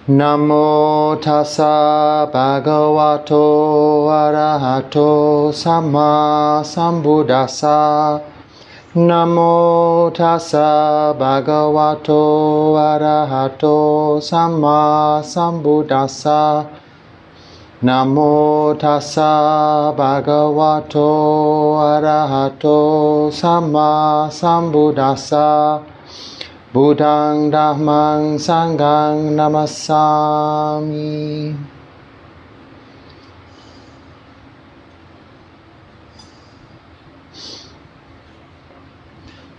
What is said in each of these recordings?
Namo tassa bhagavato arahato samma sambuddhassa. Namo tassa bhagavato arahato samma sambuddhassa. Namo tassa bhagavato arahato samma sambuddhassa. Buddhang Dhammang Sanghang Namassami.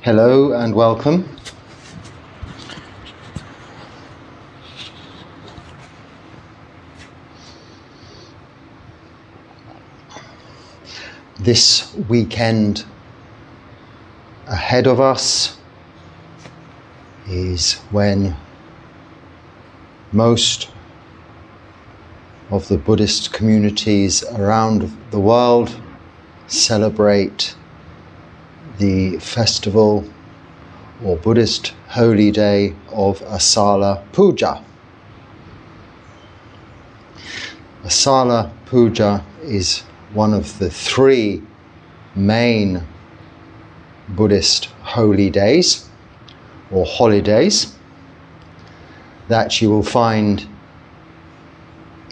Hello and welcome. This weekend ahead of us is when most of the Buddhist communities around the world celebrate the festival or Buddhist holy day of Asala Puja. Asala Puja is one of the three main Buddhist holy days or holidays that you will find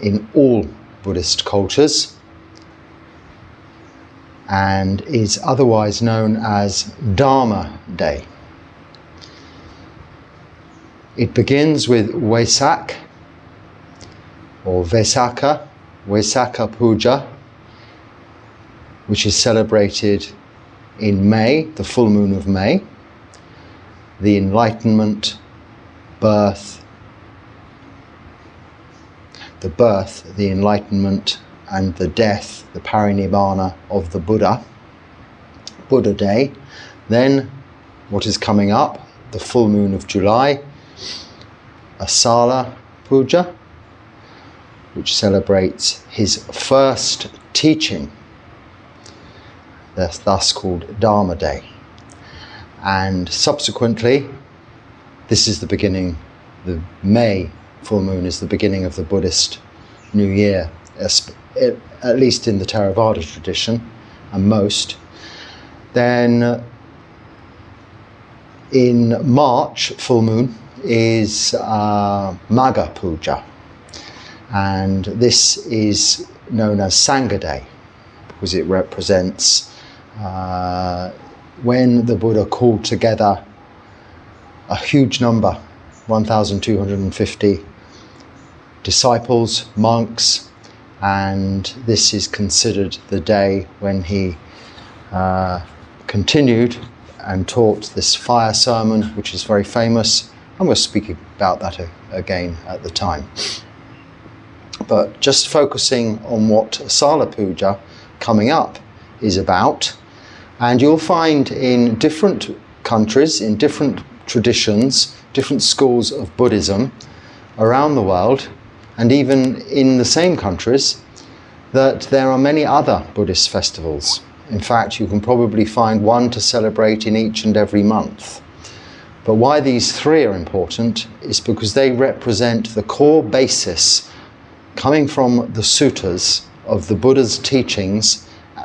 in all Buddhist cultures and is otherwise known as Dharma Day. It begins with Vesak or Vesakha Puja, which is celebrated in May, the full moon of May. The enlightenment, the enlightenment, and the death, the parinibbana of the Buddha Day. Then, what is coming up, the full moon of July, Asala Puja, which celebrates his first teaching, that's thus called Dharma Day. And subsequently, this is the beginning, the May full moon is the beginning of the Buddhist New Year, at least in the Theravada tradition, and most. Then in March, full moon, is Magha Puja. And this is known as Sangha Day, because it represents when the Buddha called together a huge number, 1,250 disciples, monks, and this is considered the day when he continued and taught this fire sermon, which is very famous, and we'll speak about that again at the time. But just focusing on what Asala Puja coming up is about, and you'll find in different countries, in different traditions, different schools of Buddhism around the world, and even in the same countries, that there are many other Buddhist festivals. In fact, you can probably find one to celebrate in each and every month. But why these three are important is because they represent the core basis coming from the suttas of the Buddha's teachings,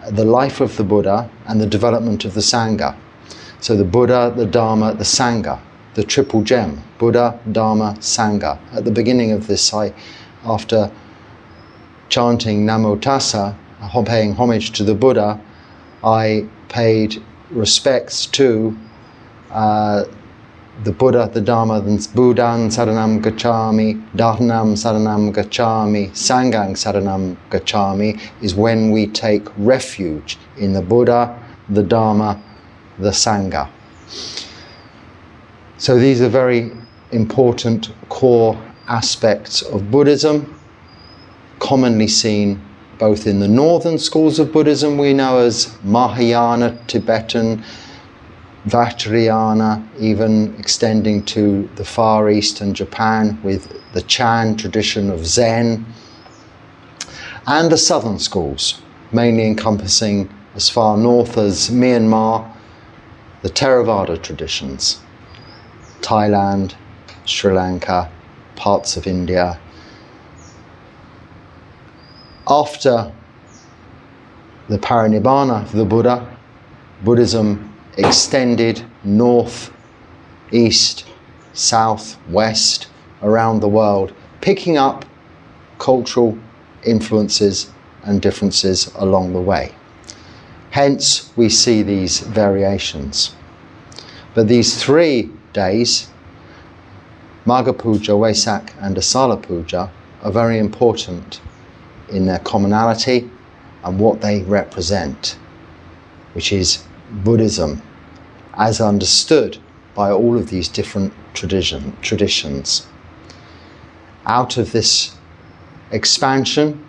the life of the Buddha, and the development of the Sangha. So the Buddha, the Dharma, the Sangha, the triple gem, Buddha, Dharma, Sangha. At the beginning of this, after chanting Namo Tassa, paying homage to the Buddha, I paid respects to the Buddha, the Dharma, then Buddhan Saranam Gacchami, Dharnam Saranam Gacchami, Sanghang Saranam Gacchami, is when we take refuge in the Buddha, the Dharma, the Sangha. So these are very important core aspects of Buddhism, commonly seen both in the northern schools of Buddhism we know as Mahayana, Tibetan, Vajrayana, even extending to the Far East and Japan with the Chan tradition of Zen, and the southern schools, mainly encompassing as far north as Myanmar, the Theravada traditions, Thailand, Sri Lanka, parts of India, After the parinibbana of the Buddha, Buddhism extended north, east, south, west, around the world, picking up cultural influences and differences along the way. Hence, we see these variations. But these 3 days, Magha Puja, Wesak and Asala Puja, are very important in their commonality and what they represent, which is Buddhism as understood by all of these different traditions. Out of this expansion,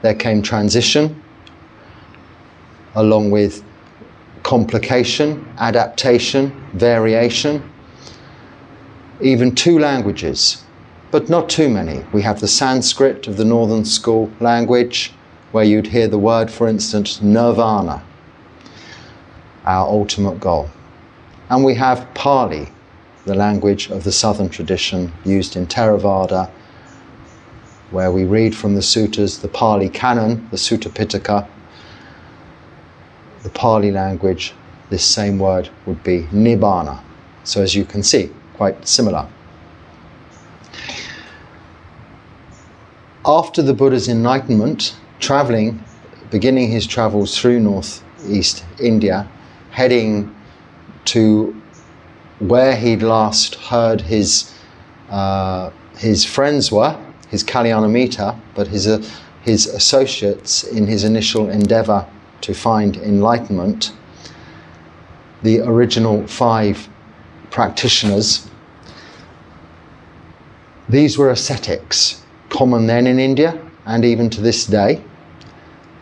there came transition, along with complication, adaptation, variation, even 2 languages, but not too many. We have the Sanskrit of the Northern School language, where you'd hear the word, for instance, nirvana, our ultimate goal. And we have Pali, the language of the Southern tradition, used in Theravada, where we read from the suttas, the Pali canon, the Sutta Pitaka. The Pali language, this same word would be nibbana. So as you can see, quite similar. After the Buddha's enlightenment, beginning his travels through northeast India, heading to where he'd last heard his friends were, his Kalyanamita, but his associates in his initial endeavour to find enlightenment, the original 5 practitioners. These were ascetics, common then in India and even to this day,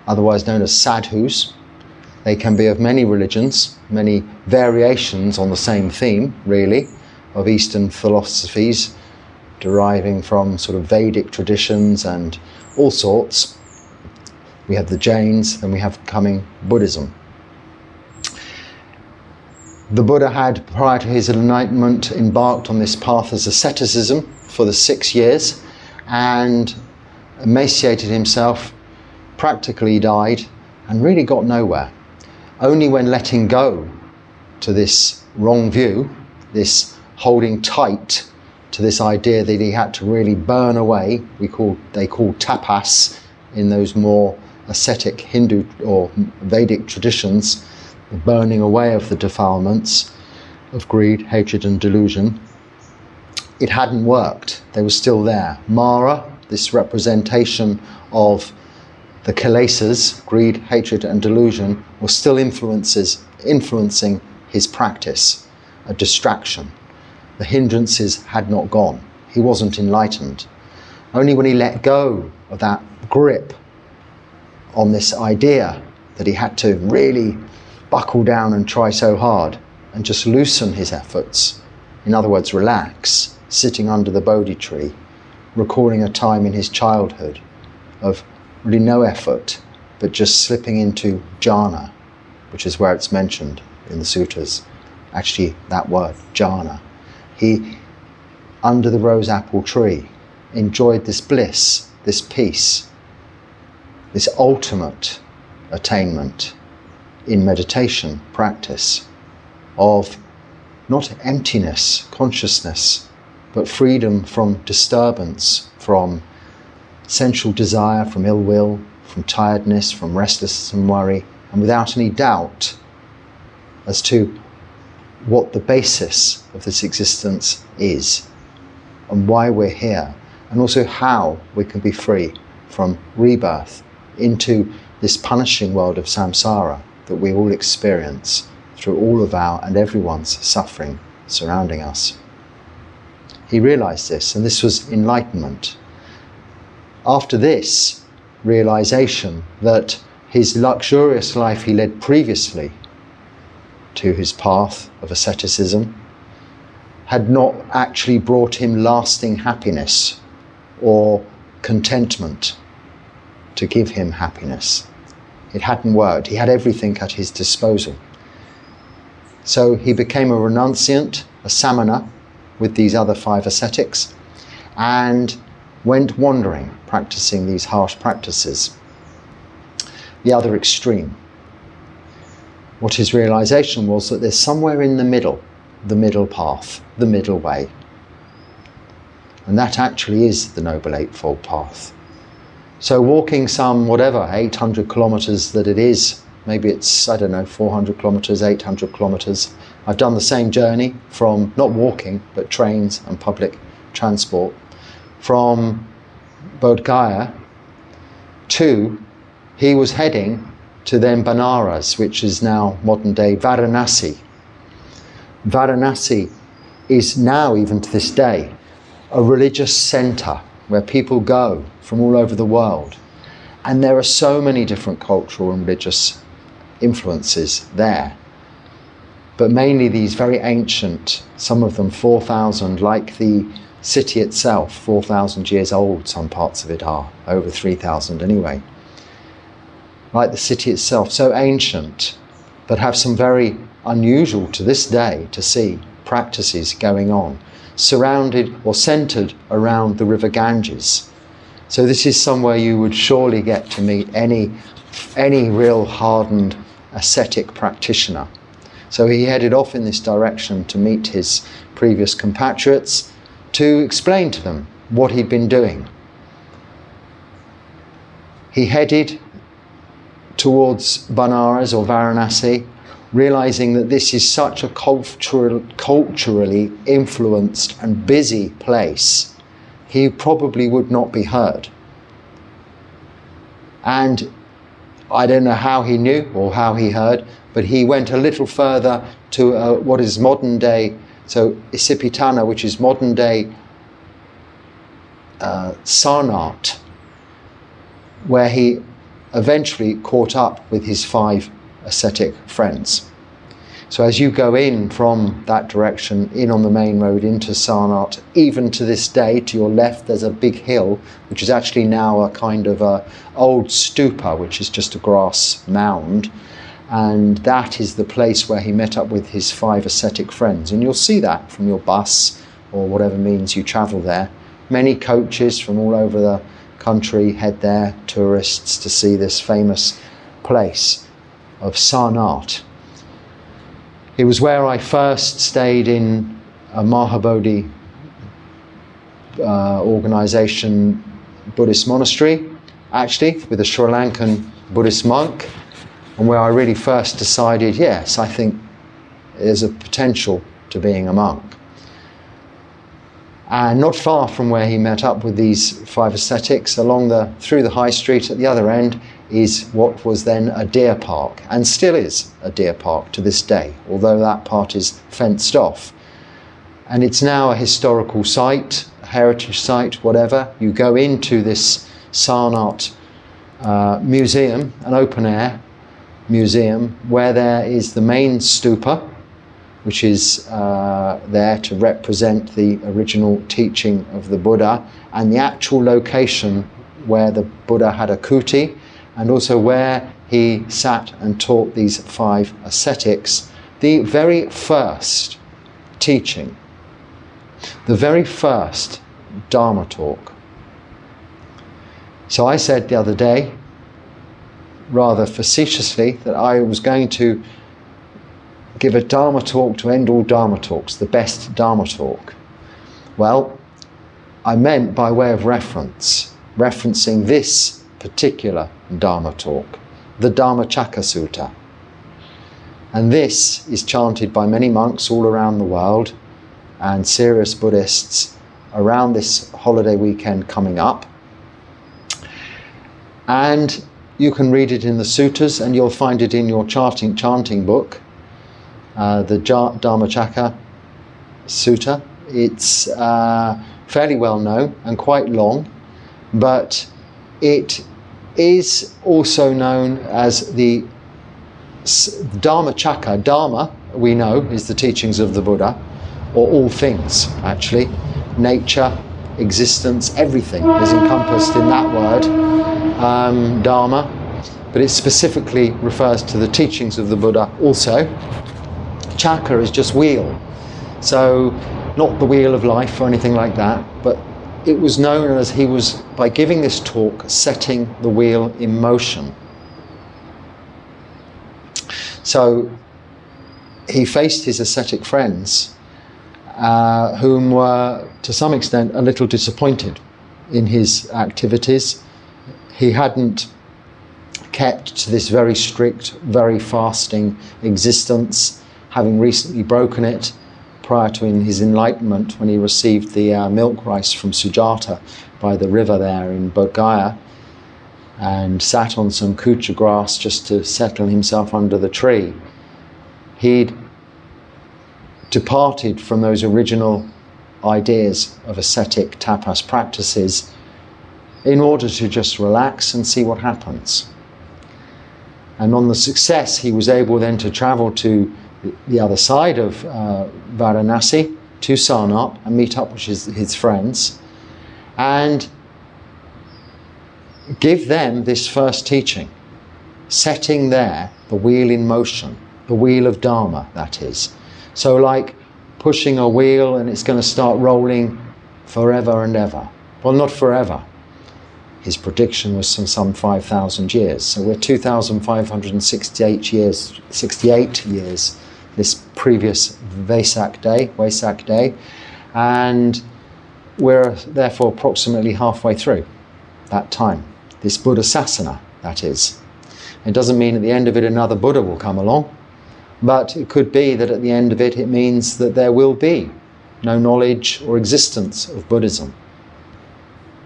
otherwise known as sadhus. They can be of many religions, many variations on the same theme, really, of Eastern philosophies, deriving from sort of Vedic traditions and all sorts. We have the Jains, then we have coming Buddhism. The Buddha had, prior to his enlightenment, embarked on this path as asceticism for the 6 years and emaciated himself, practically died, and really got nowhere. Only when letting go to this wrong view, this holding tight to this idea that he had to really burn away, they call tapas in those more ascetic Hindu or Vedic traditions, the burning away of the defilements of greed, hatred and delusion. It hadn't worked. They were still there. Mara, this representation of the kilesas, greed, hatred and delusion, was still influencing his practice, a distraction. The hindrances had not gone. He wasn't enlightened. Only when he let go of that grip on this idea that he had to really buckle down and try so hard and just loosen his efforts, in other words, relax, sitting under the Bodhi tree, recalling a time in his childhood of really no effort, but just slipping into jhana, which is where it's mentioned in the suttas. Actually, that word, jhana. He, under the rose apple tree, enjoyed this bliss, this peace, this ultimate attainment in meditation practice of not emptiness, consciousness, but freedom from disturbance, from sensual desire, from ill will, from tiredness, from restlessness and worry, and without any doubt as to what the basis of this existence is and why we're here, and also how we can be free from rebirth into this punishing world of samsara that we all experience through all of our and everyone's suffering surrounding us. He realized this, and this was enlightenment. After this realization that his luxurious life he led previously to his path of asceticism had not actually brought him lasting happiness or contentment to give him happiness. It hadn't worked. He had everything at his disposal. So he became a renunciant, a samana, with these other 5 ascetics, and went wandering, practicing these harsh practices. The other extreme. What his realization was that there's somewhere in the middle path, the middle way. And that actually is the Noble Eightfold Path. So walking some, 800 kilometers that it is, maybe it's, 400 kilometers, 800 kilometers. I've done the same journey from, not walking, but trains and public transport, from Bodh Gaya to, he was heading to then Banaras, which is now modern day Varanasi. Varanasi is now, even to this day, a religious center where people go from all over the world. And there are so many different cultural and religious influences there. But mainly these very ancient, some of them 4,000, like the city itself, 4,000 years old, some parts of it are, over 3,000 anyway. Like the city itself, so ancient, but have some very unusual to this day to see practices going on, surrounded or centered around the river Ganges. So this is somewhere you would surely get to meet any real hardened ascetic practitioner. So he headed off in this direction to meet his previous compatriots, to explain to them what he'd been doing. He headed towards Banaras or Varanasi, realizing that this is such a culturally influenced and busy place, he probably would not be heard. And I don't know how he knew or how he heard, but he went a little further to what is modern day, so Isipitana, which is modern day Sarnath, where he eventually caught up with his 5 ascetic friends. So as you go in from that direction, in on the main road into Sarnath, even to this day, to your left there's a big hill, which is actually now a kind of a old stupa, which is just a grass mound. And that is the place where he met up with his 5 ascetic friends. And you'll see that from your bus or whatever means you travel there. Many coaches from all over the country head there, tourists, to see this famous place of Sarnath. It was where I first stayed in a Mahabodhi organization Buddhist monastery, actually, with a Sri Lankan Buddhist monk, and where I really first decided, yes, I think there's a potential to being a monk. And not far from where he met up with these 5 ascetics, through the high street at the other end, is what was then a deer park, and still is a deer park to this day, although that part is fenced off. And it's now a historical site, a heritage site, whatever. You go into this Sarnath museum, an open air museum, where there is the main stupa, which is there to represent the original teaching of the Buddha, and the actual location where the Buddha had a kuti, and also where he sat and taught these 5 ascetics the very first teaching, the very first Dharma talk. So I said the other day, rather facetiously, that I was going to give a Dharma talk to end all Dharma talks, the best Dharma talk. Well, I meant by way of referencing this particular Dharma talk, the Dhammacakka Sutta. And this is chanted by many monks all around the world and serious Buddhists around this holiday weekend coming up. And you can read it in the suttas, and you'll find it in your chanting book, the Dhammacakka Sutta. It's fairly well known and quite long, but it is also known as the Dhammacakka. Dharma, we know, is the teachings of the Buddha, or all things, actually. Nature, existence, everything is encompassed in that word, Dharma, but it specifically refers to the teachings of the Buddha also. Chakra is just wheel, so not the wheel of life or anything like that, but it was known as he was, by giving this talk, setting the wheel in motion. So he faced his ascetic friends, whom were to some extent a little disappointed in his activities. He hadn't kept to this very strict, very fasting existence, having recently broken it prior to his enlightenment, when he received the milk rice from Sujata by the river there in Bodh Gaya, and sat on some kucha grass just to settle himself under the tree. He'd departed from those original ideas of ascetic tapas practices in order to just relax and see what happens. And on the success, he was able then to travel to the other side of Varanasi, to Sarnath, and meet up with his friends, and give them this first teaching, setting there the wheel in motion, the wheel of Dharma, that is. So like pushing a wheel and it's going to start rolling forever and ever. Well, not forever. His prediction was some 5,000 years. So we're 2,568 years, this previous Vesak day, and we're therefore approximately halfway through that time. This Buddha Sasana, that is. It doesn't mean at the end of it another Buddha will come along, but it could be that at the end of it, it means that there will be no knowledge or existence of Buddhism.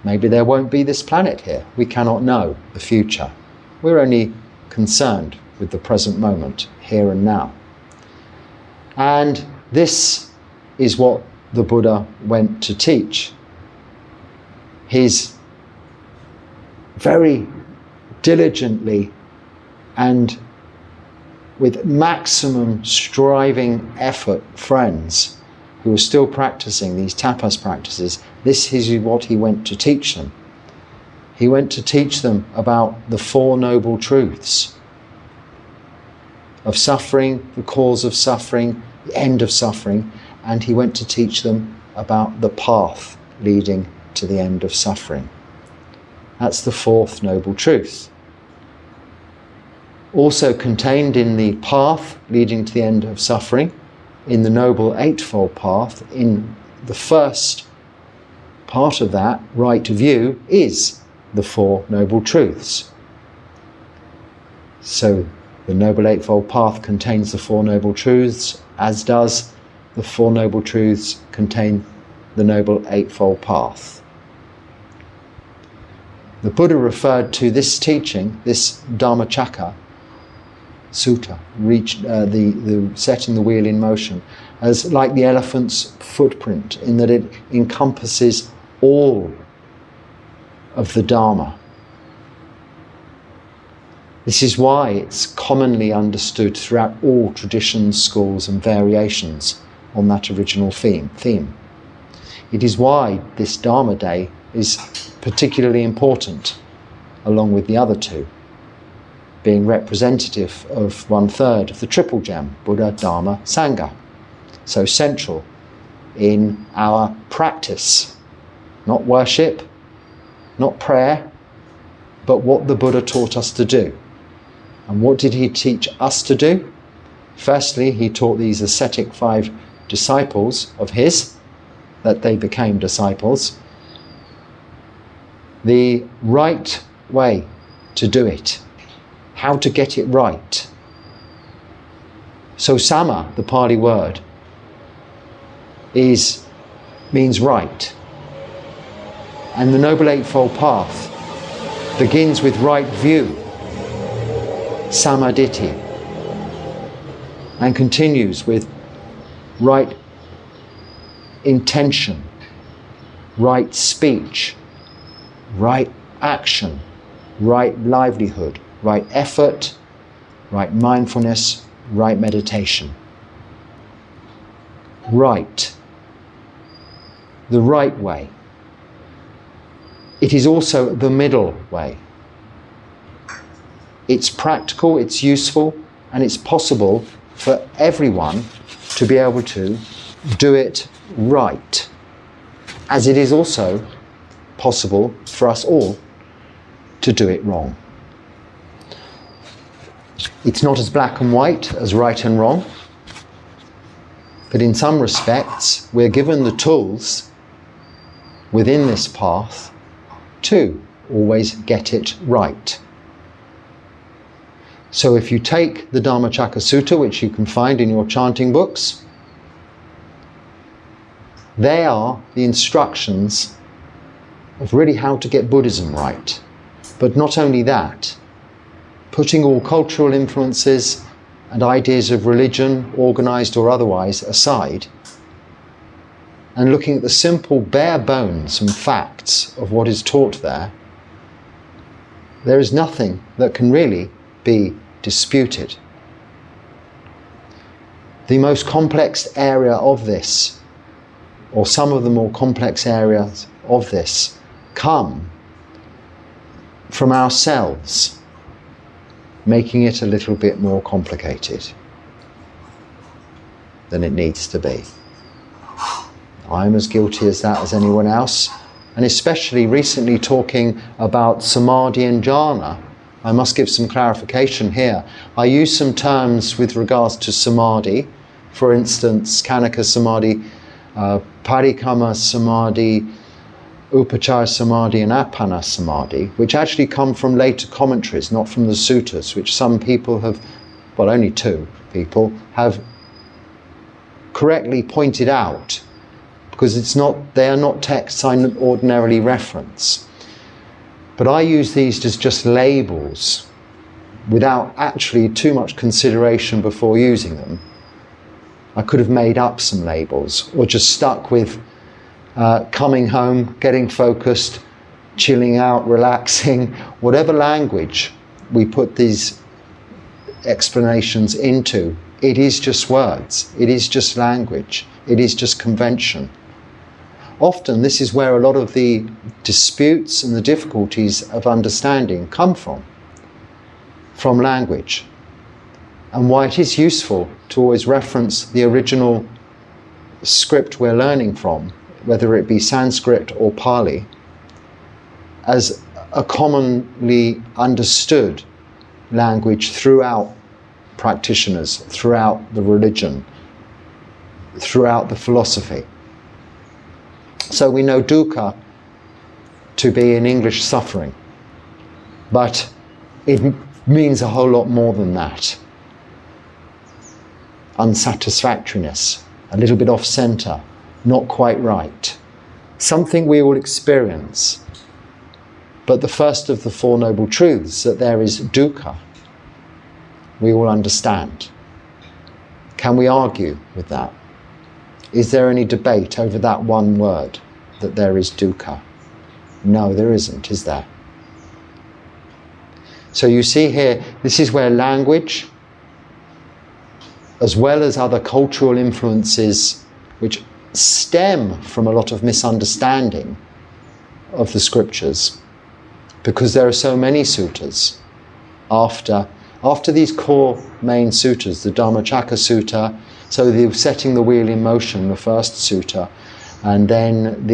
Maybe there won't be this planet here. We cannot know the future. We're only concerned with the present moment, here and now. And this is what the Buddha went to teach. His very diligently and with maximum striving effort friends who are still practicing these tapas practices, this is what he went to teach them. He went to teach them about the Four Noble Truths of suffering, the cause of suffering, the end of suffering, and he went to teach them about the path leading to the end of suffering. That's the fourth Noble Truth. Also contained in the path leading to the end of suffering, in the Noble Eightfold Path, in the first part of that right view, is the Four Noble Truths. So the Noble Eightfold Path contains the Four Noble Truths, as does the Four Noble Truths contain the Noble Eightfold Path. The Buddha referred to this teaching, this Dhammacakka Sutta, the setting the wheel in motion, as like the elephant's footprint, in that it encompasses all of the Dharma. This is why it's commonly understood throughout all traditions, schools and variations on that original theme. It is why this Dharma Day is particularly important, along with the other two, being representative of 1/3 of the triple gem, Buddha, Dharma, Sangha. So central in our practice, not worship, not prayer, but what the Buddha taught us to do. And what did he teach us to do? Firstly, he taught these ascetic 5 disciples of his, that they became disciples, the right way to do it, how to get it right. So sama, the Pali word, means right. And the Noble Eightfold Path begins with right view, samaditi, and continues with right intention, right speech, right action, right livelihood, right effort, right mindfulness, right meditation. Right. The right way. It is also the middle way. It's practical, it's useful, and it's possible for everyone to be able to do it right, as it is also possible for us all to do it wrong. It's not as black and white as right and wrong, but in some respects we're given the tools within this path to always get it right. So if you take the Dhammacakka Sutta, which you can find in your chanting books, they are the instructions of really how to get Buddhism right. But not only that, putting all cultural influences and ideas of religion, organised or otherwise, aside, and looking at the simple bare bones and facts of what is taught there, there is nothing that can really be disputed. The most complex area of this, or some of the more complex areas of this, come from ourselves, making it a little bit more complicated than it needs to be. I'm as guilty as that as anyone else, and especially recently talking about samadhi and jhana. I must give some clarification here. I use some terms with regards to samadhi, for instance, Kanika samadhi, parikama samadhi, upachara samadhi and appana samadhi, which actually come from later commentaries, not from the suttas, which some people have, well, only 2 people, have correctly pointed out, because they are not texts I ordinarily reference. But I use these as just labels without actually too much consideration before using them. I could have made up some labels or just stuck with coming home, getting focused, chilling out, relaxing, whatever language we put these explanations into. It is just words, it is just language, it is just convention. Often this is where a lot of the disputes and the difficulties of understanding come from language, and why it is useful to always reference the original script we're learning from, whether it be Sanskrit or Pali, as a commonly understood language throughout practitioners, throughout the religion, throughout the philosophy. So we know dukkha to be in English suffering, but it means a whole lot more than that. Unsatisfactoriness, a little bit off center, not quite right. Something we all experience. But the first of the 4 Noble Truths, that there is dukkha, we all understand. Can we argue with that? Is there any debate over that one word, that there is dukkha? No, there isn't, is there? So you see here, this is where language, as well as other cultural influences, which stem from a lot of misunderstanding of the scriptures, because there are so many suttas after these core main suttas, the Dhammacakka Sutta, so the setting the wheel in motion, the first sutta, and then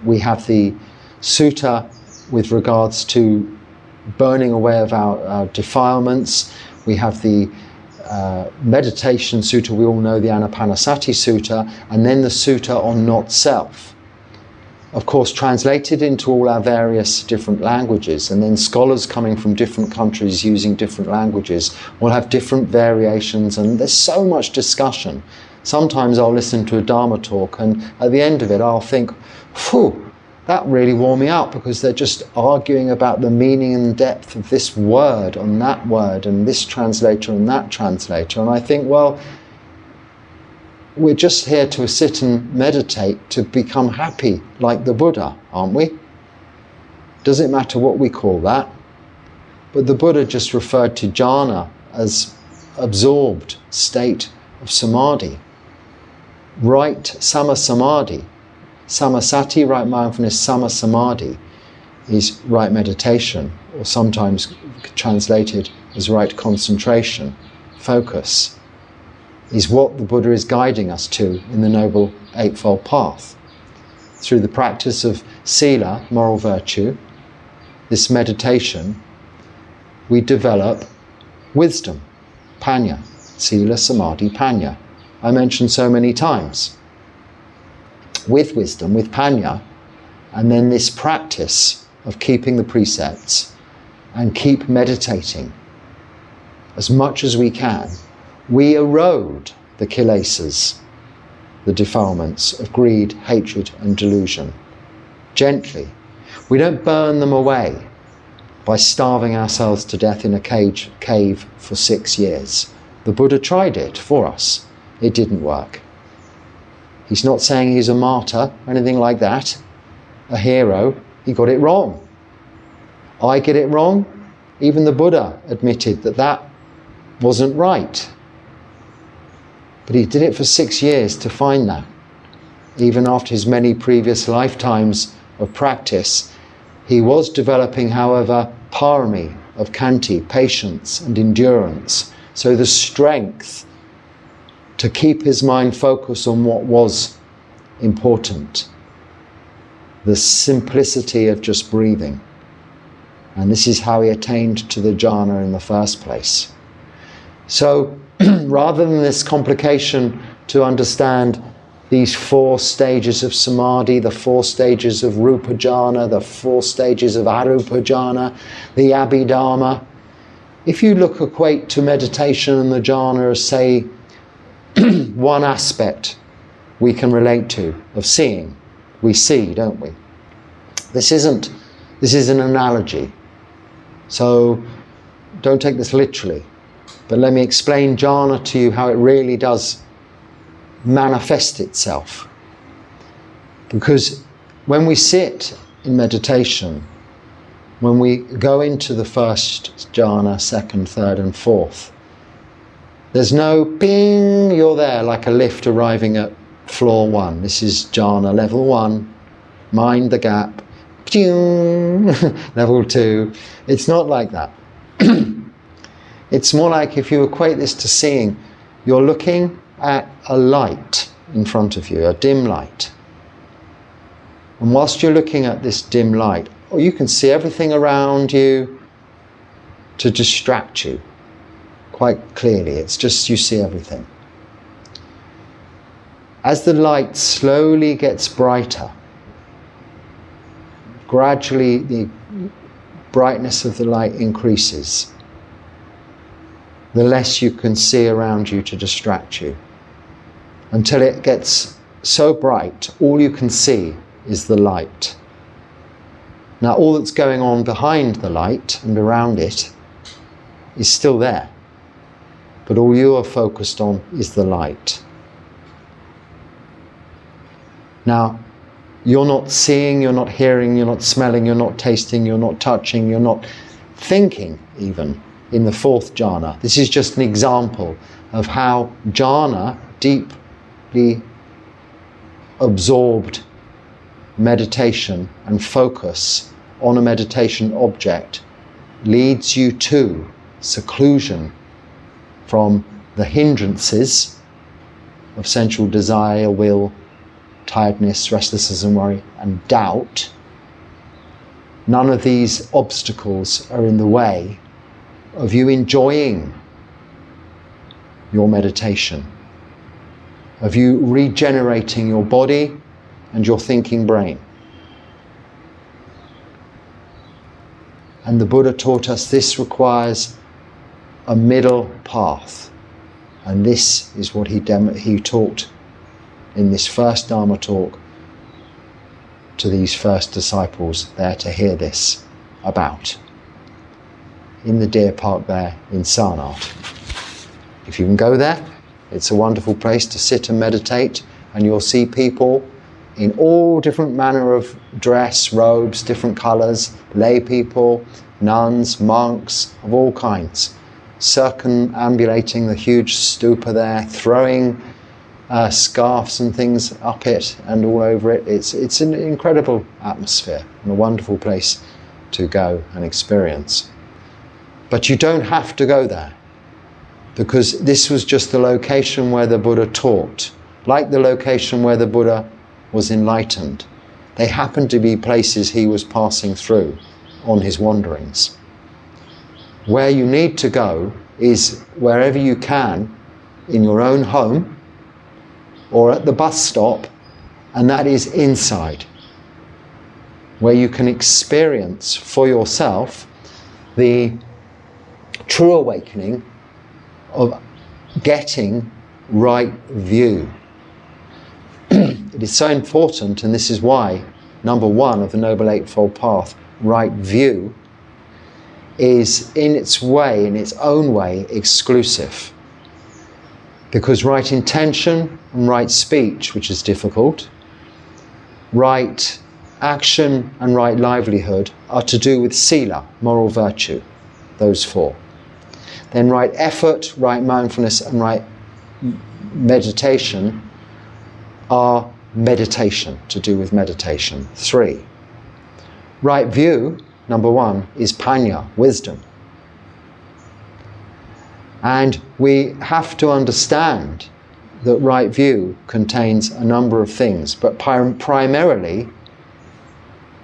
we have the sutta with regards to burning away of our defilements. We have the meditation sutta, we all know the Anapanasati Sutta, and then the sutta on not self. Of course, translated into all our various different languages, and then scholars coming from different countries using different languages will have different variations, and there's so much discussion. Sometimes I'll listen to a Dharma talk, and at the end of it I'll think, phew, that really wore me out, because they're just arguing about the meaning and depth of this word on that word, and this translator and that translator, and I think, well, we're just here to sit and meditate to become happy like the Buddha, aren't we? Does it matter what we call that? But the Buddha just referred to jhana as absorbed state of samadhi. Right samasamadhi. Samasati, right mindfulness, samasamadhi is right meditation, or sometimes translated as right concentration, focus, is what the Buddha is guiding us to in the Noble Eightfold Path. through the practice of sila, moral virtue, this meditation, we develop wisdom, panya, sila, samadhi, panya. I mentioned so many times. With wisdom, with panya, and then this practice of keeping the precepts and keep meditating as much as we can, we erode the kilesas, the defilements of greed, hatred and delusion, gently. We don't burn them away by starving ourselves to death in a cave for 6 years. The Buddha tried it for us. It didn't work. He's not saying he's a martyr or anything like that, a hero. He got it wrong. I get it wrong. Even the Buddha admitted that that wasn't right. But he did it for 6 years to find that. Even after his many previous lifetimes of practice, he was developing, however, parami of khanti, patience and endurance. So the strength to keep his mind focused on what was important. The simplicity of just breathing. And this is how he attained to the jhana in the first place. So rather than this complication to understand these 4 stages of samadhi, the 4 stages of rupa jhana, the 4 stages of arupa jhana, the abhidharma, if you equate to meditation and the jhana as, say, one aspect we can relate to of seeing. We see, don't we? This is an analogy. So don't take this literally. But let me explain jhana to you, how it really does manifest itself. Because when we sit in meditation, when we go into the first jhana, second, third and fourth, there's no ping, you're there like a lift arriving at floor 1. This is jhana level 1, mind the gap, level 2. It's not like that. It's more like, if you equate this to seeing, you're looking at a light in front of you, a dim light. And whilst you're looking at this dim light, you can see everything around you to distract you quite clearly. It's just you see everything. As the light slowly gets brighter, gradually the brightness of the light increases, the less you can see around you to distract you, until it gets so bright all you can see is the light. Now all that's going on behind the light and around it is still there, but all you are focused on is the light. Now, you're not seeing, you're not hearing, you're not smelling, you're not tasting, you're not touching, you're not thinking even in the 4th jhana. This is just an example of how jhana, deeply absorbed meditation and focus on a meditation object, leads you to seclusion from the hindrances of sensual desire, will, tiredness, restlessness and worry, and doubt. None of these obstacles are in the way of you enjoying your meditation, of you regenerating your body and your thinking brain. And the Buddha taught us this requires a middle path. And this is what he taught in this first Dharma talk to these first disciples there to hear this about, in the deer park there in Sarnath. If you can go there, it's a wonderful place to sit and meditate, and you'll see people in all different manner of dress, robes, different colours, lay people, nuns, monks of all kinds, circumambulating the huge stupa there, throwing scarves and things up it and all over it. It's an incredible atmosphere and a wonderful place to go and experience. But you don't have to go there, because this was just the location where the Buddha taught, like the location where the Buddha was enlightened. They happened to be places he was passing through on his wanderings. Where you need to go is wherever you can, in your own home or at the bus stop, and that is inside, where you can experience for yourself the true awakening of getting right view. It is so important, and this is why number one of the Noble Eightfold Path, right view, is in its way, in its own way, exclusive. Because right intention and right speech, which is difficult, right action and right livelihood are to do with sila, moral virtue, those four. Then right effort, right mindfulness and right meditation are meditation, to do with meditation. 3. Right view, number 1, is panya, wisdom. And we have to understand that right view contains a number of things, but primarily,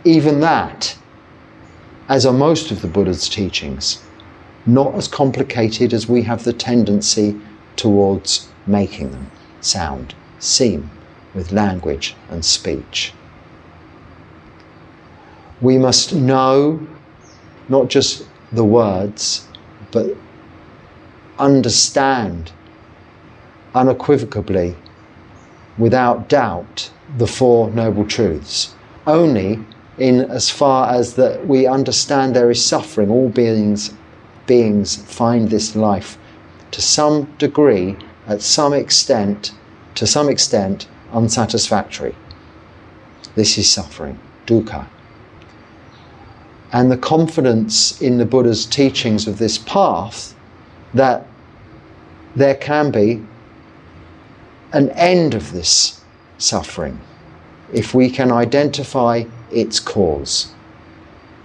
even that, as are most of the Buddha's teachings, not as complicated as we have the tendency towards making them sound, seem, with language and speech. We must know not just the words, but understand unequivocally, without doubt, the Four Noble Truths. Only in as far as that we understand there is suffering. All beings find this life to some degree, at some extent, to some extent, unsatisfactory. This is suffering, dukkha. And the confidence in the Buddha's teachings of this path that there can be an end of this suffering if we can identify its cause.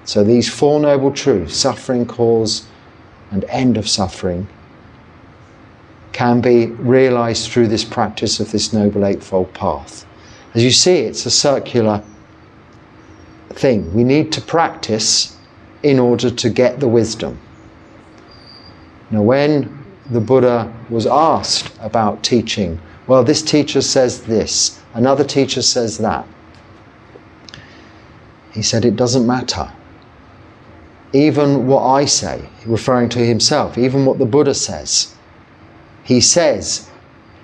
So these Four Noble Truths, suffering, cause and end of suffering, can be realized through this practice of this Noble Eightfold Path. As you see, it's a circular thing. We need to practice in order to get the wisdom. Now, when the Buddha was asked about teaching, well, this teacher says this, another teacher says that, he said, it doesn't matter. Even what I say, referring to himself, even what the Buddha says, he says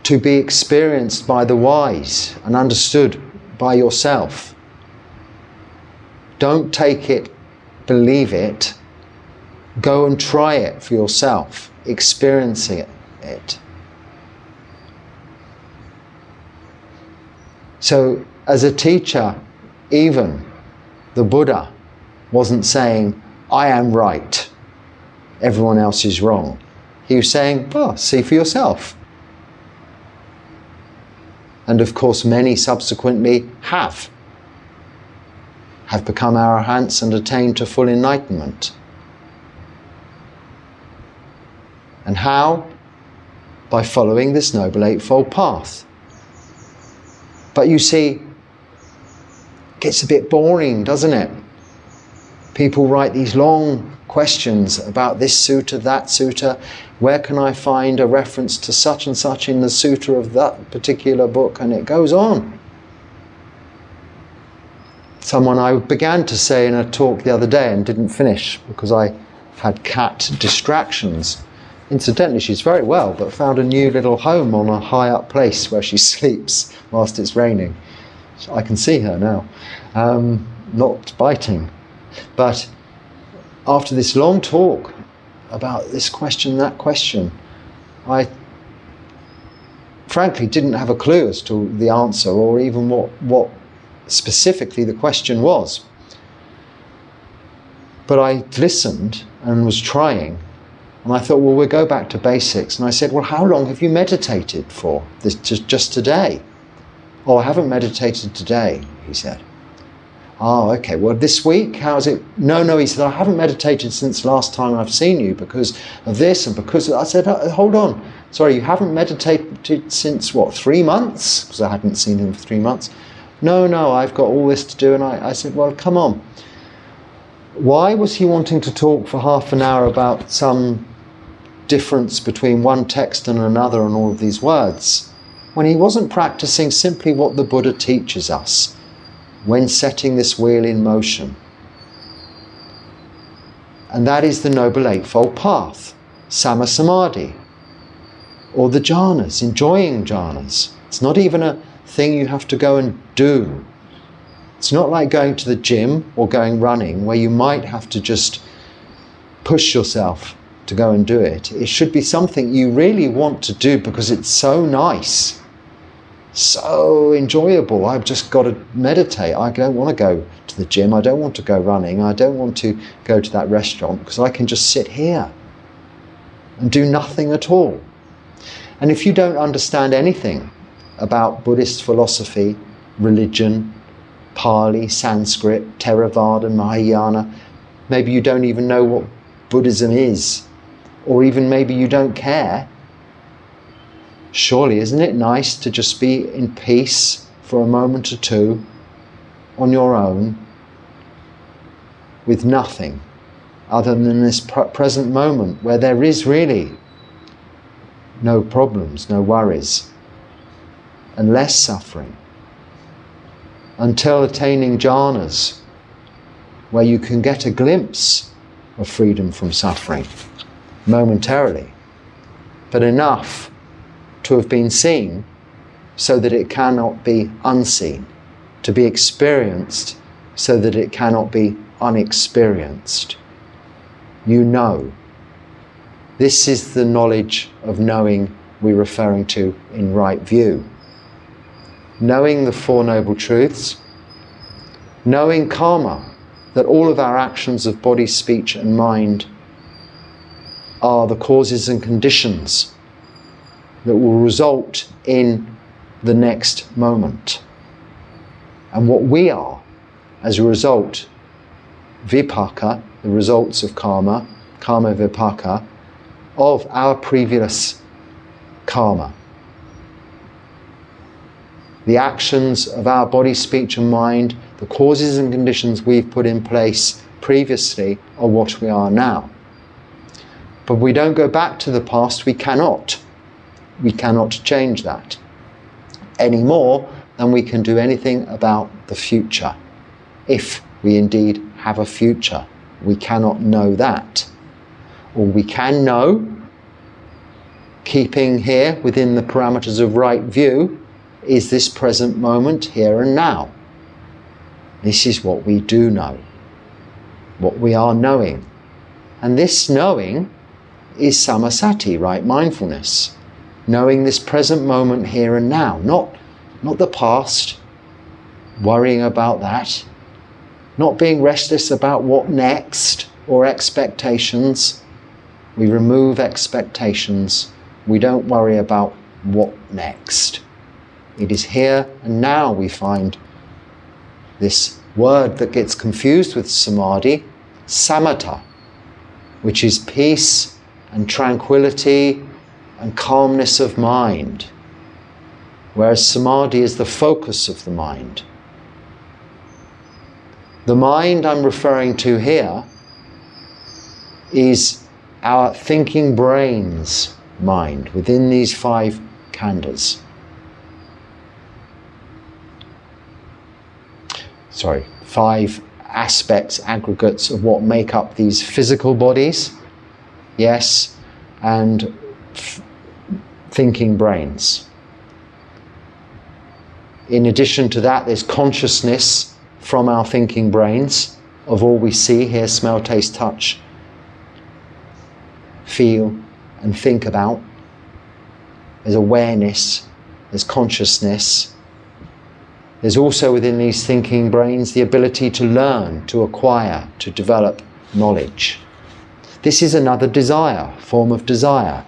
to be experienced by the wise and understood by yourself. Don't take it, believe it, go and try it for yourself, experiencing it. So as a teacher, even the Buddha wasn't saying, I am right, everyone else is wrong. He was saying, well, see for yourself. And of course, many subsequently have become arahants and attained to full enlightenment. And how? By following this Noble Eightfold Path. But you see, it gets a bit boring, doesn't it? People write these long questions about this sutta, that sutta. Where can I find a reference to such and such in the sutta of that particular book? And it goes on. Someone I began to say in a talk the other day and didn't finish because I had cat distractions. Incidentally, she's very well, but found a new little home on a high up place where she sleeps whilst it's raining. I can see her now, not biting. But after this long talk about this question, that question, I frankly didn't have a clue as to the answer or even what specifically the question was. But I listened and was trying, and I thought, well, we'll go back to basics. And I said, well, how long have you meditated for? This just today? Oh, I haven't meditated today, he said. Oh, okay, well, this week, how's it? No, he said, I haven't meditated since last time I've seen you because of this and because of... I said, hold on, sorry, you haven't meditated since, what, 3 months? Because I hadn't seen him for 3 months. No, I've got all this to do. And I said, well, come on. Why was he wanting to talk for half an hour about some difference between one text and another and all of these words, when he wasn't practicing simply what the Buddha teaches us when setting this wheel in motion? And that is the Noble Eightfold Path, Sammasamadhi, or the jhanas, enjoying jhanas. It's not even a thing you have to go and do. It's not like going to the gym or going running, where you might have to just push yourself to go and do it. It should be something you really want to do because it's so nice, so enjoyable. I've just got to meditate. I don't want to go to the gym. I don't want to go running. I don't want to go to that restaurant because I can just sit here and do nothing at all. And if you don't understand anything about Buddhist philosophy, religion, Pali, Sanskrit, Theravada, Mahayana, maybe you don't even know what Buddhism is, or even maybe you don't care. Surely, isn't it nice to just be in peace for a moment or two on your own with nothing other than this present moment where there is really no problems, no worries, and less suffering, until attaining jhanas where you can get a glimpse of freedom from suffering momentarily, but enough to have been seen so that it cannot be unseen, to be experienced so that it cannot be unexperienced. You know. This is the knowledge of knowing we're referring to in right view. Knowing the Four Noble Truths, knowing karma, that all of our actions of body, speech and mind are the causes and conditions that will result in the next moment. And what we are, as a result, vipaka, the results of karma, karma vipaka, of our previous karma. The actions of our body, speech and mind, the causes and conditions we've put in place previously are what we are now. But we don't go back to the past, we cannot. We cannot change that any more than we can do anything about the future. If we indeed have a future, we cannot know that. All we can know, keeping here within the parameters of right view, is this present moment, here and now. This is what we do know, what we are knowing. And this knowing is samasati, right mindfulness. Knowing this present moment, here and now, not the past, worrying about that, not being restless about what next or expectations. We remove expectations. We don't worry about what next. It is here and now we find this word that gets confused with samadhi, samatha, which is peace and tranquility and calmness of mind, whereas samadhi is the focus of the mind. The mind I'm referring to here is our thinking brain's mind within these 5 khandhas. 5 aspects, aggregates of what make up these physical bodies, yes, and thinking brains. In addition to that, there's consciousness from our thinking brains of all we see, hear, smell, taste, touch, feel and think about. There's awareness, there's consciousness. There's also within these thinking brains the ability to learn, to acquire, to develop knowledge. This is another desire, form of desire.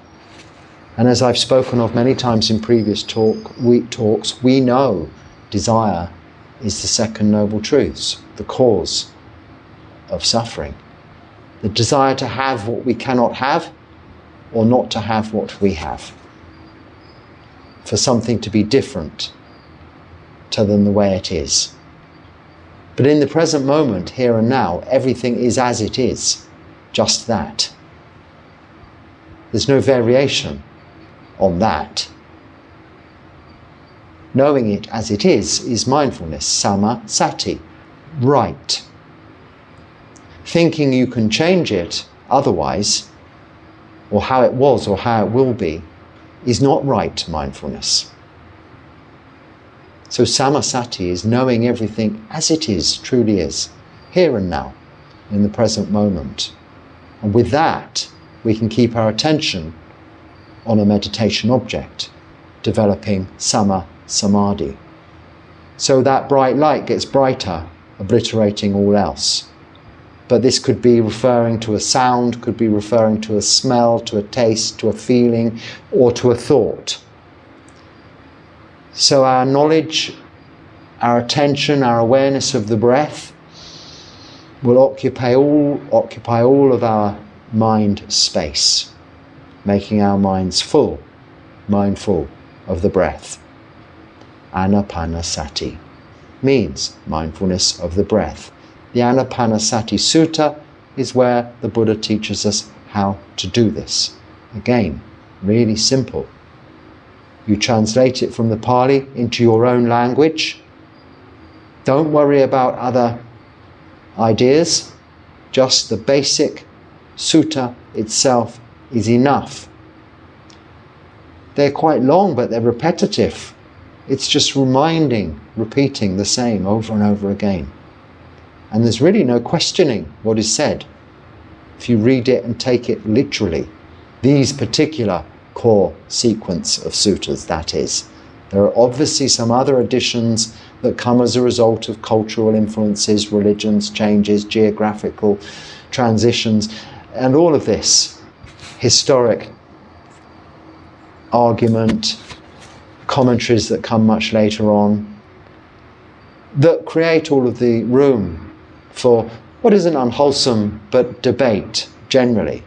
And as I've spoken of many times in previous talks, we know desire is the second noble truths, the cause of suffering. The desire to have what we cannot have, or not to have what we have. For something to be different better than the way it is. But in the present moment, here and now, everything is as it is, just that. There's no variation on that. Knowing it as it is mindfulness, sama sati, right. Thinking you can change it otherwise, or how it was or how it will be, is not right mindfulness. So samasati is knowing everything as it is, truly is, here and now, in the present moment. And with that, we can keep our attention on a meditation object, developing sama samadhi. So that bright light gets brighter, obliterating all else. But this could be referring to a sound, could be referring to a smell, to a taste, to a feeling, or to a thought. So our knowledge, our attention, our awareness of the breath will occupy all of our mind space, making our minds full, mindful of the breath. Anapanasati means mindfulness of the breath. The Anapanasati Sutta is where the Buddha teaches us how to do this. Again, really simple. You translate it from the Pali into your own language. Don't worry about other ideas. Just the basic sutta itself is enough. They're quite long, but they're repetitive. It's just repeating the same over and over again. And there's really no questioning what is said if you read it and take it literally. These particular core sequence of suttas, that is. There are obviously some other additions that come as a result of cultural influences, religions, changes, geographical transitions, and all of this historic argument, commentaries that come much later on, that create all of the room for what is an unwholesome but debate generally.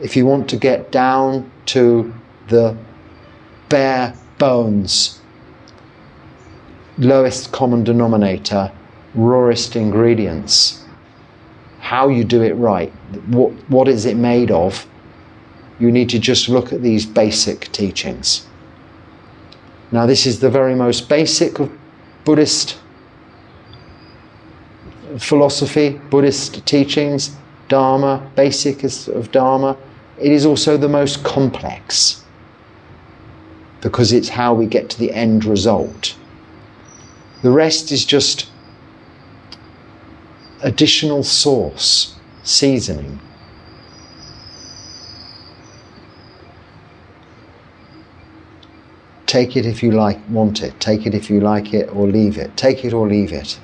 If you want to get down to the bare bones, lowest common denominator, rawest ingredients, how you do it right, what is it made of, you need to just look at these basic teachings. Now this is the very most basic of Buddhist philosophy, Buddhist teachings, Dharma, basic of Dharma. It is also the most complex because it's how we get to the end result. The rest is just additional sauce, seasoning. Take it if you want it. Take it if you like it, or leave it. Take it or leave it.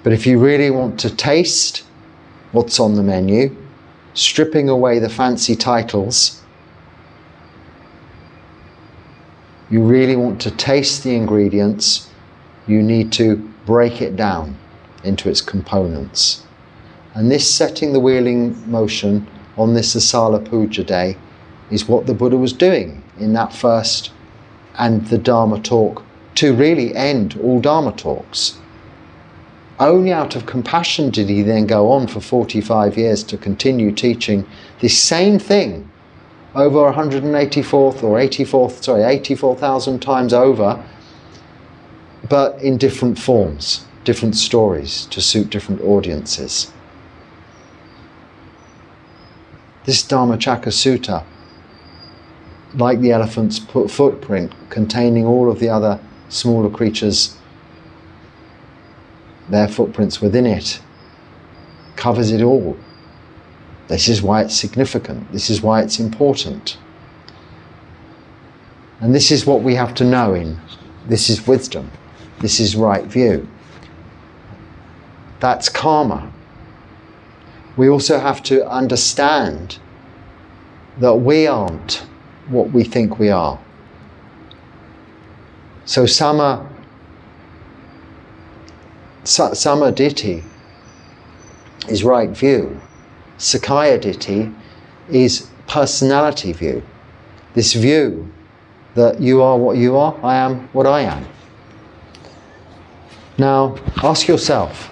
But if you really want to taste what's on the menu, stripping away the fancy titles, you really want to taste the ingredients, you need to break it down into its components. And this setting the wheel in motion on this Asala Puja day is what the Buddha was doing in that first and the Dharma talk to really end all Dharma talks. Only out of compassion did he then go on for 45 years to continue teaching this same thing over 84,000 times over, but in different forms, different stories to suit different audiences. This Dhammacakka Sutta, like the elephant's footprint, containing all of the other smaller creatures, their footprints within it, covers it all. This is why it's significant. This is why it's important. And this is what we have to know this is wisdom. This is right view. That's karma. We also have to understand that we aren't what we think we are. So Samaditthi is right view. Sakaya Ditthi is personality view. This view that you are what you are, I am what I am. Now, ask yourself.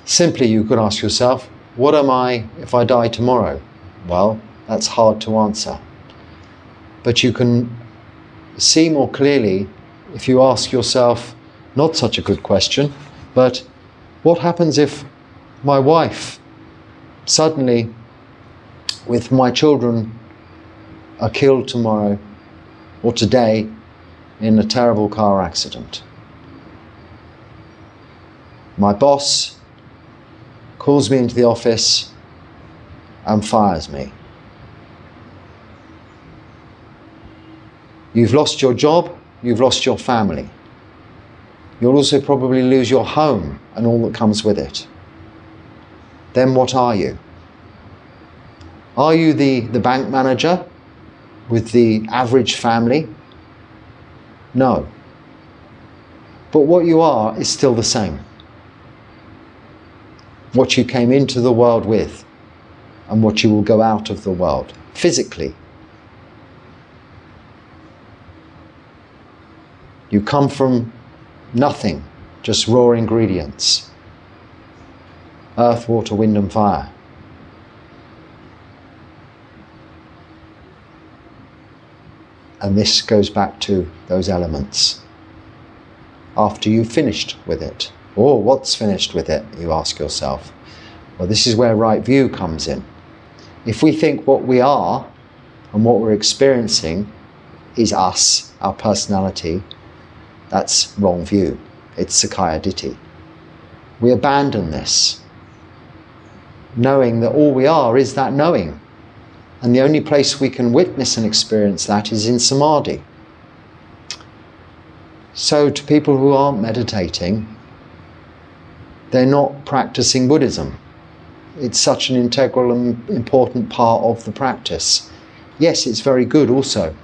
Simply, you could ask yourself, what am I if I die tomorrow? Well, that's hard to answer. But you can see more clearly if you ask yourself, not such a good question, but what happens if my wife suddenly, with my children, are killed tomorrow or today in a terrible car accident? My boss calls me into the office and fires me. You've lost your job, you've lost your family. You'll also probably lose your home and all that comes with it. Then what are you? Are you the bank manager with the average family? No. But what you are is still the same. What you came into the world with and what you will go out of the world, physically. You come from nothing, just raw ingredients. Earth, water, wind and fire. And this goes back to those elements. After you've finished with it. Or what's finished with it, you ask yourself. Well, this is where right view comes in. If we think what we are and what we're experiencing is us, our personality, that's wrong view. It's Sakkaya Ditthi. We abandon this, knowing that all we are is that knowing. And the only place we can witness and experience that is in samadhi. So to people who aren't meditating, they're not practicing Buddhism. It's such an integral and important part of the practice. Yes, it's very good also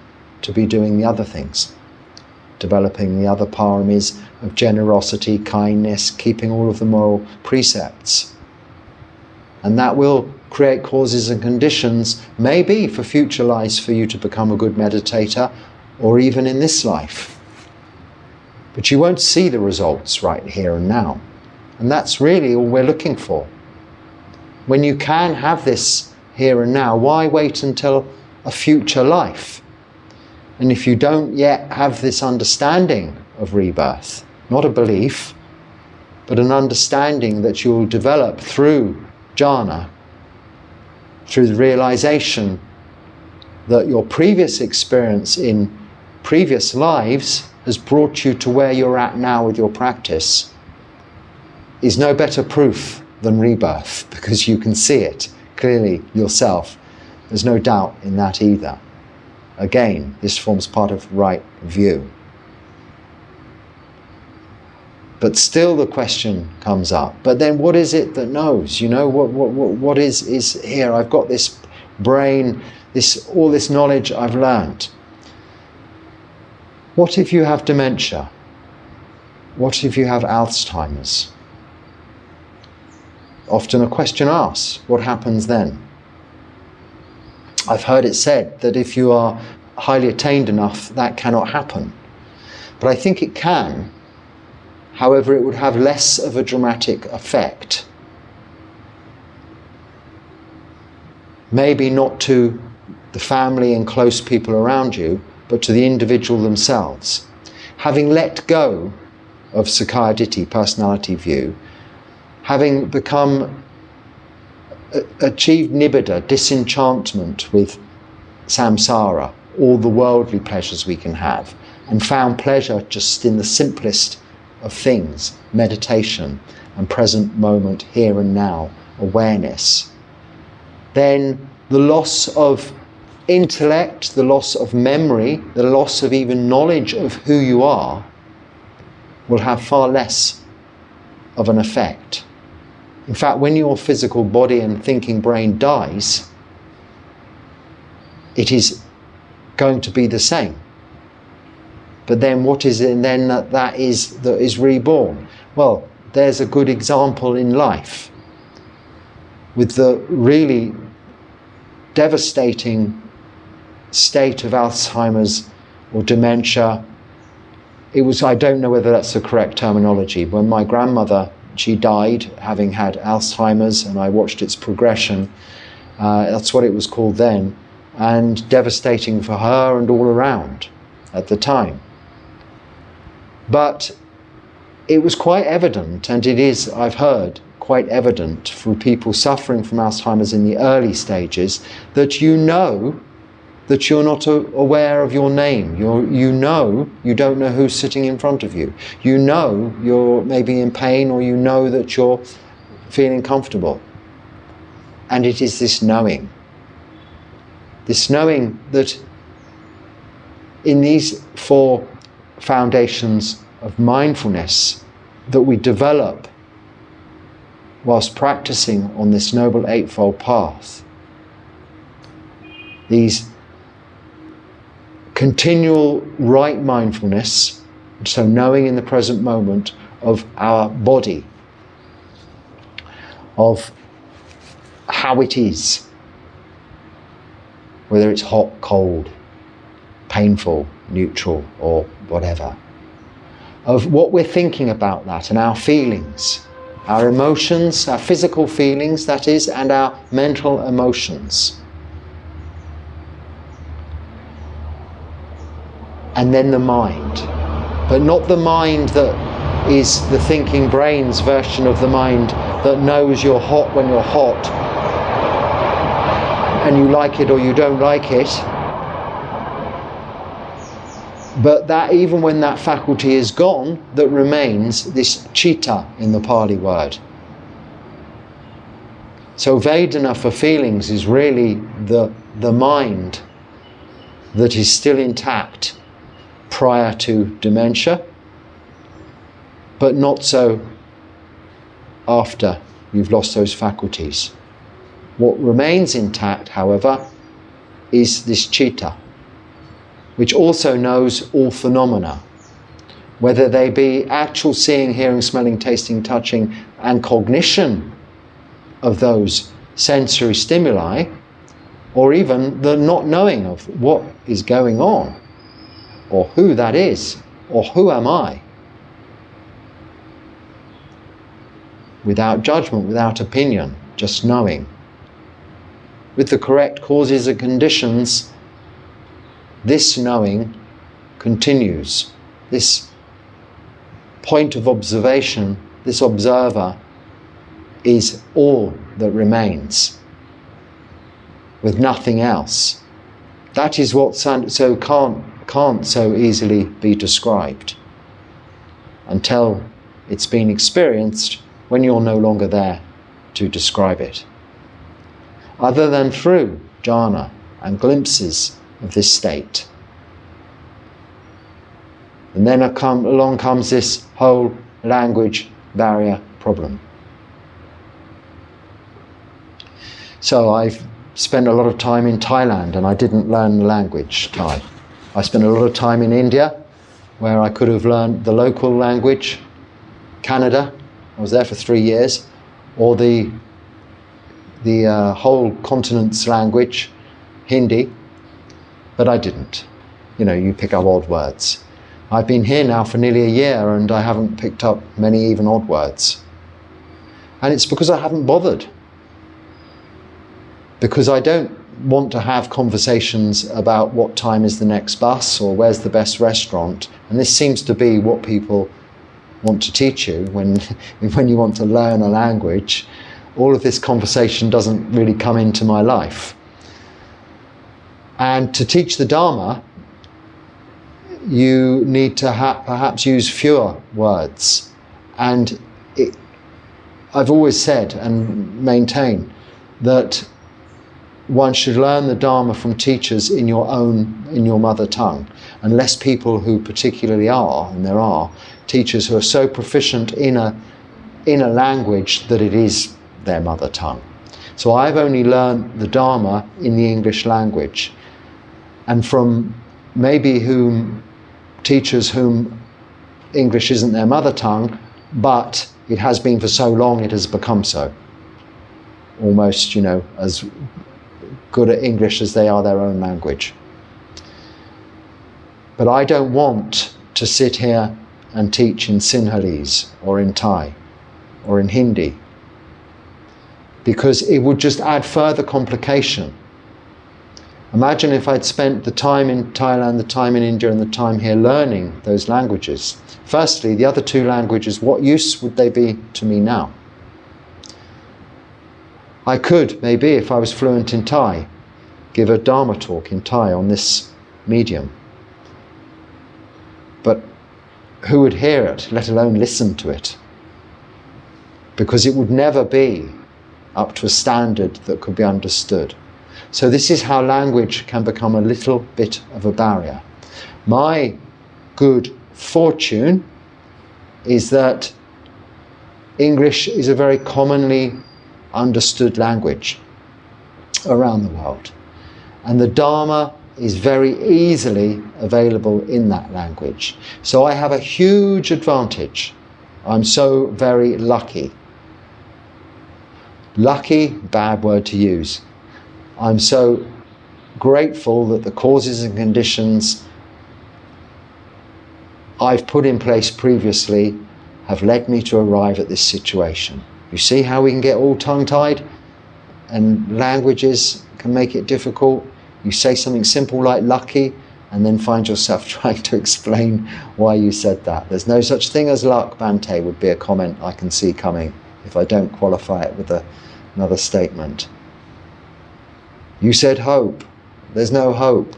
to be doing the other things, developing the other paramis of generosity, kindness, keeping all of the moral precepts. And that will create causes and conditions, maybe for future lives, for you to become a good meditator, or even in this life. But you won't see the results right here and now. And that's really all we're looking for. When you can have this here and now, why wait until a future life? And if you don't yet have this understanding of rebirth, not a belief, but an understanding that you'll develop through jhana, through the realization that your previous experience in previous lives has brought you to where you're at now with your practice, is no better proof than rebirth, because you can see it clearly yourself. There's no doubt in that either. Again, this forms part of right view. But still the question comes up, but then what is it that knows? You know, what is here? I've got this brain, all this knowledge I've learned. What if you have dementia? What if you have Alzheimer's? Often a question asked, what happens then? I've heard it said that if you are highly attained enough, that cannot happen. But I think it can. However, it would have less of a dramatic effect. Maybe not to the family and close people around you, but to the individual themselves. Having let go of Sakkaya Ditthi, personality view, having achieved nibbida, disenchantment with samsara, all the worldly pleasures we can have, and found pleasure just in the simplest of things, meditation and present moment, here and now, awareness, then the loss of intellect, the loss of memory, the loss of even knowledge of who you are will have far less of an effect. In fact, when your physical body and thinking brain dies, it is going to be the same. But then what is it then that is reborn? Well, there's a good example in life with the really devastating state of Alzheimer's or dementia. It was, I don't know whether that's the correct terminology. When my grandmother, she died having had Alzheimer's, and I watched its progression. That's what it was called then, and devastating for her and all around at the time. But it was quite evident, and it is, I've heard, quite evident for people suffering from Alzheimer's in the early stages, that you know that you're not aware of your name. You know you don't know who's sitting in front of you. You know you're maybe in pain, or you know that you're feeling comfortable. And it is this knowing that in these 4 foundations of mindfulness that we develop whilst practicing on this Noble Eightfold Path, these continual right mindfulness, so knowing in the present moment of our body, of how it is, whether it's hot, cold, painful, neutral, or whatever, of what we're thinking about that, and our feelings, our emotions, our physical feelings, that is, and our mental emotions. And then the mind, but not the mind that is the thinking brain's version of the mind that knows you're hot when you're hot, and you like it or you don't like it. But that even when that faculty is gone, that remains this citta in the Pali word. So Vedana for feelings is really the mind that is still intact prior to dementia, but not so after you've lost those faculties. What remains intact, however, is this citta, which also knows all phenomena, whether they be actual seeing, hearing, smelling, tasting, touching, and cognition of those sensory stimuli, or even the not knowing of what is going on, or who that is, or who am I? Without judgment, without opinion, just knowing. With the correct causes and conditions, this knowing continues. This point of observation, this observer, is all that remains, with nothing else. That is what so can't so easily be described until it's been experienced when you're no longer there to describe it. Other than through jhana and glimpses of this state. And then along comes this whole language barrier problem. So I've spent a lot of time in Thailand and I didn't learn the language Thai. I spent a lot of time in India where I could have learned the local language, Canada, I was there for 3 years, or the whole continent's language, Hindi, but I didn't. You know, you pick up odd words. I've been here now for nearly a year and I haven't picked up many even odd words. And it's because I haven't bothered. Because I don't want to have conversations about what time is the next bus or where's the best restaurant. And this seems to be what people want to teach you when you want to learn a language. All of this conversation doesn't really come into my life. And to teach the Dharma, you need to perhaps use fewer words. And I've always said and maintain that one should learn the Dharma from teachers in your mother tongue, unless people who particularly are, and there are, teachers who are so proficient in a language that it is their mother tongue. So I've only learned the Dharma in the English language, and from maybe teachers whom English isn't their mother tongue, but it has been for so long it has become so. Almost, as good at English as they are their own language. But I don't want to sit here and teach in Sinhalese or in Thai or in Hindi, because it would just add further complication. Imagine if I'd spent the time in Thailand, the time in India, and the time here learning those languages. Firstly, the other two languages, what use would they be to me now? I could, maybe, if I was fluent in Thai, give a Dharma talk in Thai on this medium. But who would hear it, let alone listen to it? Because it would never be up to a standard that could be understood. So this is how language can become a little bit of a barrier. My good fortune is that English is a very commonly understood language around the world. And the Dharma is very easily available in that language. So I have a huge advantage. I'm so very lucky. Lucky, bad word to use. I'm so grateful that the causes and conditions I've put in place previously have led me to arrive at this situation. You see how we can get all tongue-tied and languages can make it difficult? You say something simple like lucky and then find yourself trying to explain why you said that. There's no such thing as luck, Bhante, would be a comment I can see coming if I don't qualify it with another statement. You said hope. There's no hope.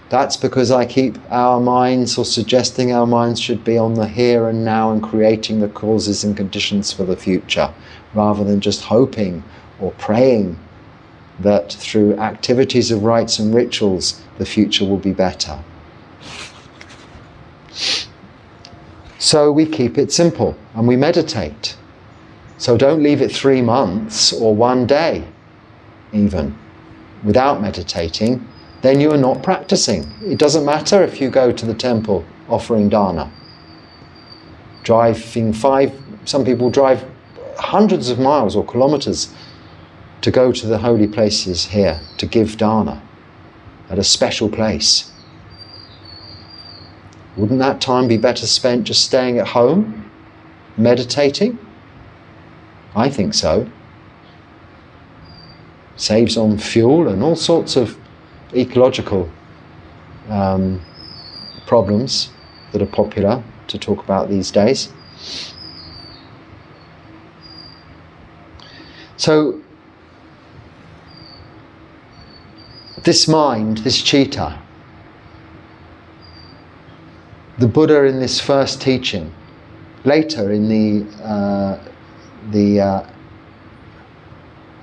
That's because I keep our minds, or suggesting our minds should be on the here and now and creating the causes and conditions for the future, rather than just hoping or praying that through activities of rites and rituals the future will be better. So we keep it simple and we meditate. So don't leave it 3 months or 1 day even without meditating. Then you are not practicing. It doesn't matter if you go to the temple offering dana. Some people drive hundreds of miles or kilometers to go to the holy places here to give dana at a special place. Wouldn't that time be better spent just staying at home, meditating? I think so. Saves on fuel and all sorts of ecological problems that are popular to talk about these days. So this mind, this citta, the Buddha in this first teaching, later in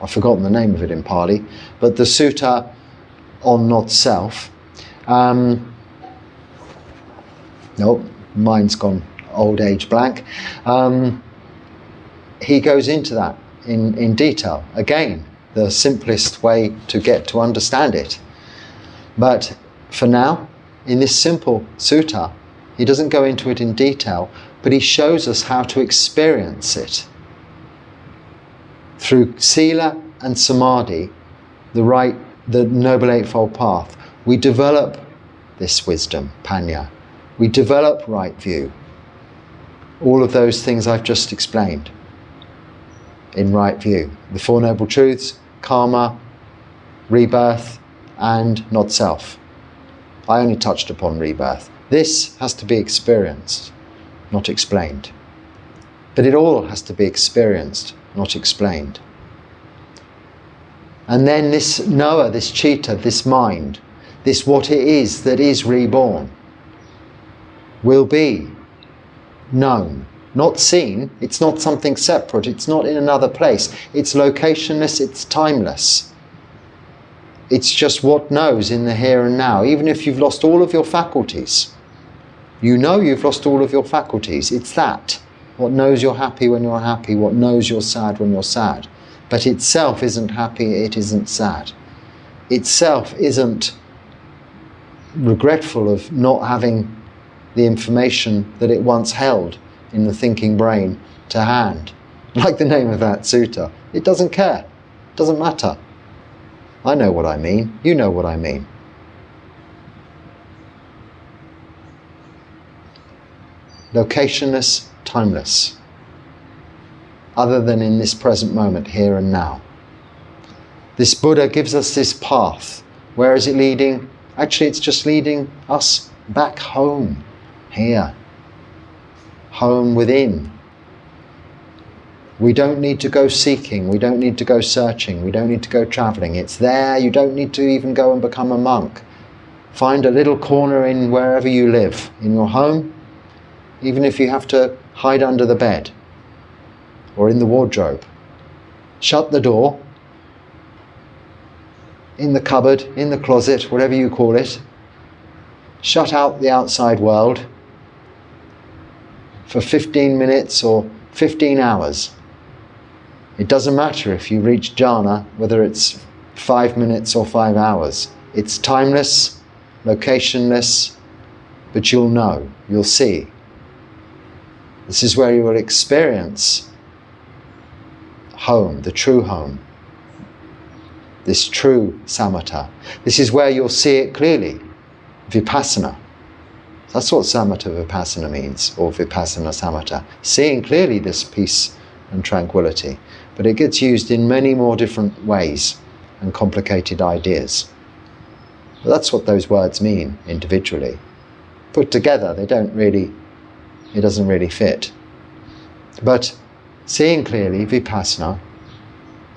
I've forgotten the name of it in Pali, but the sutta on not self. Nope, mind's gone old age blank. He goes into that in detail. Again, the simplest way to get to understand it. But for now, in this simple sutta, he doesn't go into it in detail, but he shows us how to experience it. Through sila and samadhi, the Noble Eightfold Path, we develop this wisdom, panya. We develop right view. All of those things I've just explained in right view. The Four Noble Truths, karma, rebirth, and not self. I only touched upon rebirth. This has to be experienced, not explained. But it all has to be experienced, not explained. And then this knower, this citta, this mind, this what it is that is reborn, will be known, not seen. It's not something separate, it's not in another place. It's locationless, it's timeless. It's just what knows in the here and now. Even if you've lost all of your faculties, you know you've lost all of your faculties. It's that. What knows you're happy when you're happy, what knows you're sad when you're sad. But itself isn't happy, it isn't sad. Itself isn't regretful of not having the information that it once held in the thinking brain to hand. Like the name of that sutta. It doesn't care. It doesn't matter. I know what I mean. You know what I mean. Locationless, timeless. Other than in this present moment, here and now. This Buddha gives us this path. Where is it leading? Actually, it's just leading us back home, here. Home within. We don't need to go seeking, we don't need to go searching, we don't need to go travelling. It's there. You don't need to even go and become a monk. Find a little corner in wherever you live, in your home, even if you have to hide under the bed or in the wardrobe. Shut the door, in the cupboard, in the closet, whatever you call it. Shut out the outside world for 15 minutes or 15 hours. It doesn't matter if you reach jhana, whether it's 5 minutes or 5 hours. It's timeless, locationless, but you'll know, you'll see. This is where you will experience home, the true home. This true samatha. This is where you'll see it clearly. Vipassana. That's what samatha vipassana means, or vipassana samatha. Seeing clearly this peace and tranquility. But it gets used in many more different ways and complicated ideas. But that's what those words mean individually. Put together, it doesn't really fit. But seeing clearly, vipassana,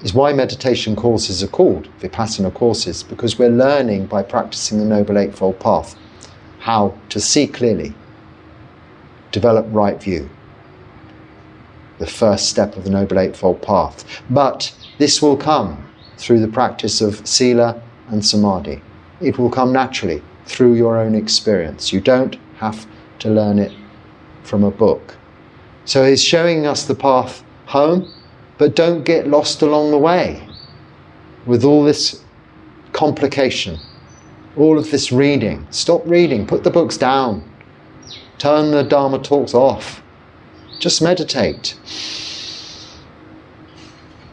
is why meditation courses are called Vipassana courses, because we're learning by practicing the Noble Eightfold Path how to see clearly, develop right view. The first step of the Noble Eightfold Path. But this will come through the practice of sila and samadhi. It will come naturally through your own experience. You don't have to learn it from a book. So he's showing us the path home, but don't get lost along the way with all this complication, all of this reading. Stop reading, put the books down, turn the Dharma talks off. Just meditate.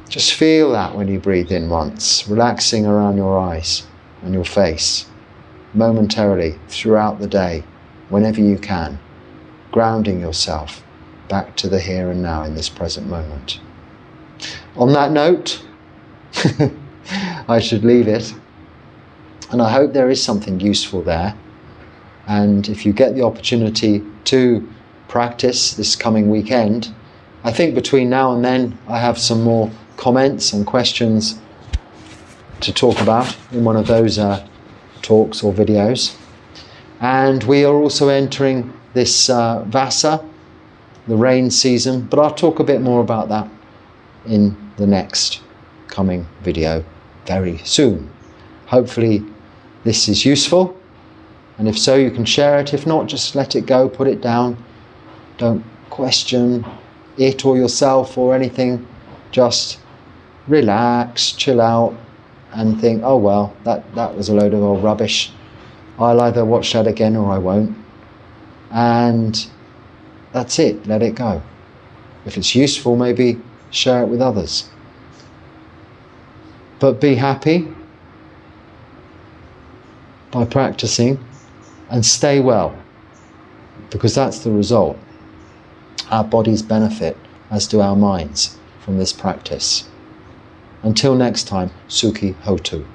Just feel that when you breathe in once, relaxing around your eyes and your face, momentarily throughout the day, whenever you can, grounding yourself back to the here and now in this present moment. On that note, I should leave it. And I hope there is something useful there. And if you get the opportunity to practice this coming weekend, I think between now and then I have some more comments and questions to talk about in one of those talks or videos. And we are also entering this Vasa, the rain season, but I'll talk a bit more about that in the next coming video very soon. Hopefully this is useful, and if so you can share it. If not, just let it go, put it down. Don't question it or yourself or anything. Just relax, chill out and think, oh well, that was a load of old rubbish. I'll either watch that again or I won't. And that's it, let it go. If it's useful, maybe share it with others. But be happy by practicing and stay well, because that's the result. Our bodies benefit, as do our minds, from this practice. Until next time, Sukhi Hotu.